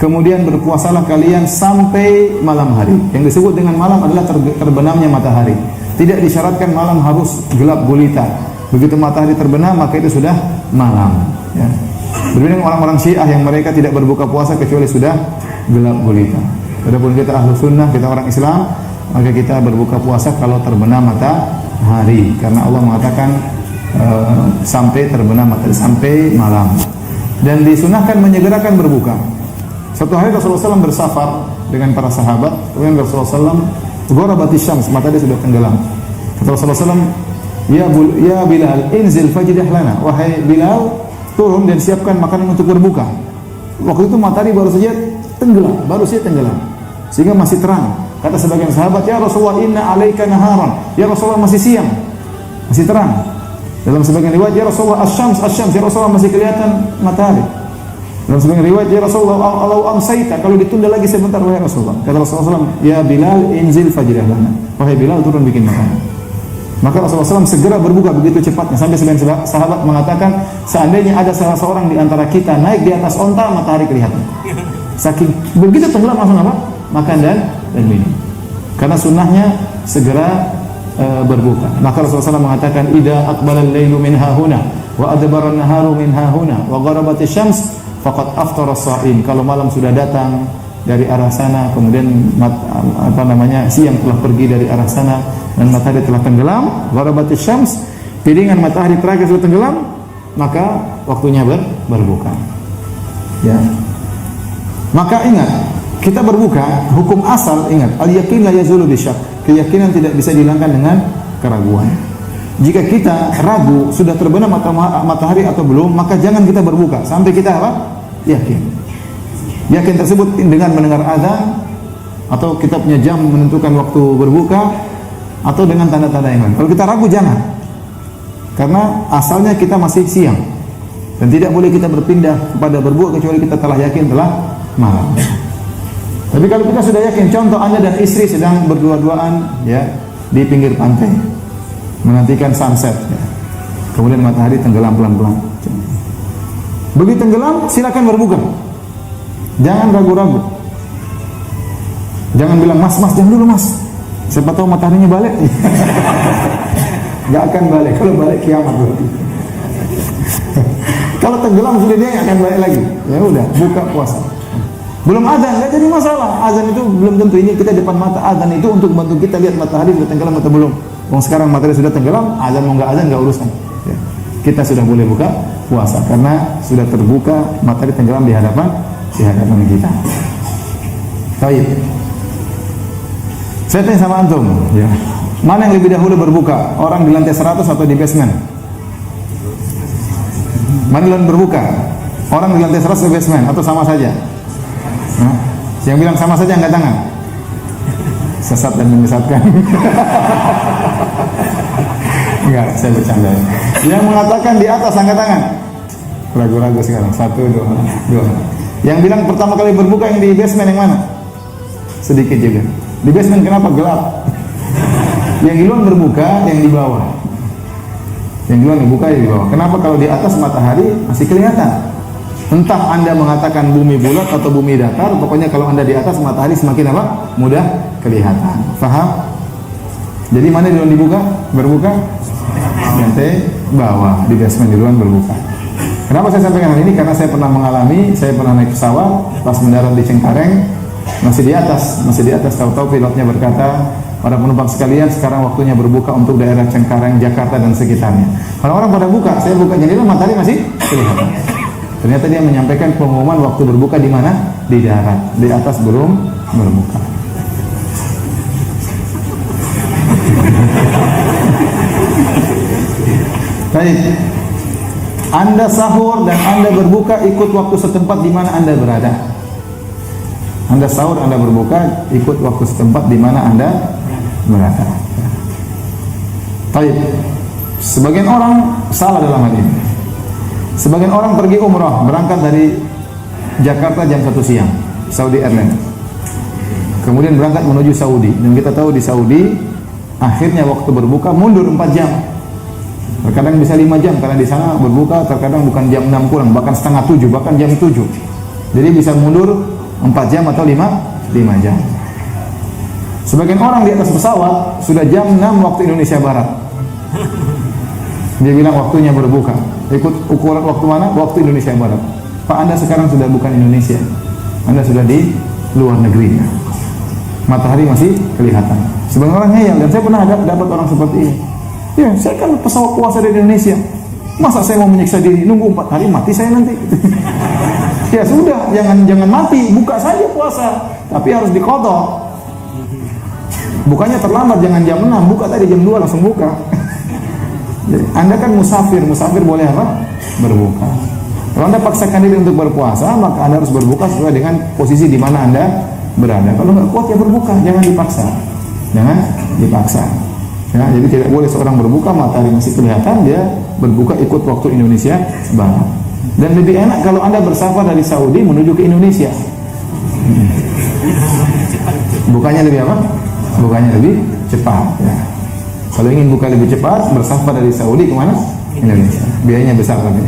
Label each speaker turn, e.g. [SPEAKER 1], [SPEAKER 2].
[SPEAKER 1] Kemudian berpuasalah kalian sampai malam hari. Yang disebut dengan malam adalah terbenamnya matahari. Tidak disyaratkan malam harus gelap gulita. Begitu matahari terbenam maka itu sudah malam. Ya. Berbeda dengan orang-orang Syiah yang mereka tidak berbuka puasa kecuali sudah gelap gulita. Adapun kita ahlu sunnah, kita orang Islam, maka kita berbuka puasa kalau terbenam matahari. Karena Allah mengatakan sampai terbenam matahari, sampai malam. Dan disunahkan menyegerakan berbuka. Satu hari Rasulullah SAW bersafar dengan para sahabat. Kemudian Rasulullah SAW gharabatis syams, matahari sudah tenggelam. Kata Rasulullah SAW, ya Bilal, inzil fajdah lana. Wahai Bilal, turun dan siapkan makanan untuk berbuka. Waktu itu matahari baru saja tenggelam, sehingga masih terang. Kata sebagian sahabat, ya Rasulullah, inna alaika naharan. Ya Rasulullah, masih siang, masih terang. Dalam sebagian riwayat, ya Rasulullah, asyams, ya Rasulullah, masih kelihatan matahari. Dalam sebagian riwayat, ya Rasulullah, alau amsaita, kalau ditunda lagi sebentar, wahai Rasulullah. Kata Rasulullah SAW, ya Bilal, inzil fajdah lana. Wahai Bilal, turun bikin makanan. Maka Rasulullah SAW segera berbuka begitu cepatnya, sampai sebagian sahabat mengatakan, seandainya ada salah seorang di antara kita naik di atas onta, matahari kelihatan. Saking begitu tenggelam langsung apa? Makan dan minum. Karena sunnahnya segera berbuka. Maka Rasulullah SAW mengatakan, idza aqbala al-lailu min hahuna wa adbara an-naharu min hahuna wa gharabatis syams faqad aftara as-sha'im. Kalau malam sudah datang dari arah sana, kemudian siang telah pergi dari arah sana dan matahari telah tenggelam, gharabatis syams, piringan matahari terakhir sudah tenggelam, maka waktunya berbuka. Ya. Maka ingat, kita berbuka, hukum asal ingat, al-yaqin la yazulu bisyak. Keyakinan tidak bisa dihilangkan dengan keraguan. Jika kita ragu sudah terbenam matahari atau belum, maka jangan kita berbuka sampai kita apa? Yakin. Yakin tersebut dengan mendengar azan, atau kita punya jam menentukan waktu berbuka, atau dengan tanda-tanda yang lain. Kalau kita ragu jangan. Karena asalnya kita masih siang. Dan tidak boleh kita berpindah kepada berbuka kecuali kita telah yakin telah malam. Tapi kalau kita sudah yakin, contoh Anda dan istri sedang berdua-duaan ya di pinggir pantai menantikan sunset ya. Kemudian matahari tenggelam pelan-pelan. Begitu tenggelam, silakan berbuka. Jangan ragu-ragu. Jangan bilang, "Mas, jangan dulu, Mas. Siapa tahu mataharinya balik." Enggak akan balik. Kalau balik kiamat berarti. Kalau tenggelam sudah dia akan balik lagi. Ya udah, buka puasa. Belum azan, enggak jadi masalah. Azan itu belum tentu, ini kita depan mata. Azan itu untuk membantu kita lihat matahari sudah tenggelam atau belum. Sekarang matahari sudah tenggelam, azan mau enggak azan enggak urusan. Ya. Kita sudah boleh buka puasa karena sudah terbuka matahari tenggelam di hadapan kita. Baik. Saya tanya sama antum, ya. Mana yang lebih dahulu berbuka? Orang di lantai 100 atau di basement? Mana yang berbuka? Orang di lantai 100 atau di basement atau sama saja? Nah, yang bilang sama saja angkat tangan. Sesat dan menyesatkan. Enggak, saya bercanda. Yang mengatakan di atas angkat tangan. Ragu-ragu sekarang. 1, 2. Yang bilang pertama kali berbuka yang di basement yang mana? Sedikit juga. Di basement kenapa? Gelap. Yang di luar berbuka, yang di bawah. Yang di luar berbuka, yang di bawah. Kenapa? Kalau di atas matahari masih kelihatan. Entah Anda mengatakan bumi bulat atau bumi datar, pokoknya kalau Anda di atas matahari semakin apa? Mudah kelihatan. Faham? Jadi mana di luar dibuka? Berbuka? Lantai bawah, di basement di luar berbuka. Kenapa saya sampaikan hal ini? Karena saya pernah mengalami, saya pernah naik pesawat, pas mendarat di Cengkareng, masih di atas, tahu-tahu pilotnya berkata, para penumpang sekalian, sekarang waktunya berbuka untuk daerah Cengkareng, Jakarta dan sekitarnya. Orang-orang pada buka, saya buka jendela, matahari masih kelihatan. Ternyata dia menyampaikan pengumuman waktu berbuka di mana? Di darat, di atas belum berbuka. Baik. Anda sahur dan Anda berbuka ikut waktu setempat di mana Anda berada. Anda sahur, Anda berbuka ikut waktu setempat di mana Anda berada. Baik. Sebagian orang salah dalam hal ini. Sebagian orang pergi umrah, berangkat dari Jakarta jam 1 siang, Saudi Airlines. Kemudian berangkat menuju Saudi. Dan kita tahu di Saudi akhirnya waktu berbuka mundur 4 jam. Terkadang bisa 5 jam karena di sana berbuka terkadang bukan jam 6 kurang, bahkan setengah 7, bahkan jam 7. Jadi bisa mundur 4 jam atau 5 jam. Sebagian orang di atas pesawat sudah jam 6 waktu Indonesia Barat. Dia bilang waktunya berbuka. Ikut ukuran waktu mana? Waktu Indonesia Barat. Pak, Anda sekarang sudah bukan Indonesia. Anda sudah di luar negeri. Matahari masih kelihatan. Sebagian orang ngeyel, dan saya pernah dapat orang seperti ini. Ya, saya kan pesawat puasa dari Indonesia. Masa saya mau menyiksa diri, nunggu 4 hari mati saya nanti. Ya sudah, jangan mati, buka saja puasa, tapi harus diqadha. Bukannya terlambat, jangan jam 6, buka tadi jam 2 langsung buka. Jadi, Anda kan musafir boleh apa? Berbuka. Kalau Anda paksakan diri untuk berpuasa, maka Anda harus berbuka sesuai dengan posisi di mana Anda berada. Kalau nggak kuat ya berbuka, jangan dipaksa. Jangan dipaksa. Ya, jadi tidak boleh seorang berbuka matahari masih kelihatan, dia berbuka ikut waktu Indonesia Barat. Dan lebih enak kalau Anda bersafar dari Saudi menuju ke Indonesia. Bukanya lebih apa? Bukanya lebih cepat. Ya. Kalau ingin buka lebih cepat, bersafar dari Saudi kemana? Indonesia. Biayanya besar tapi.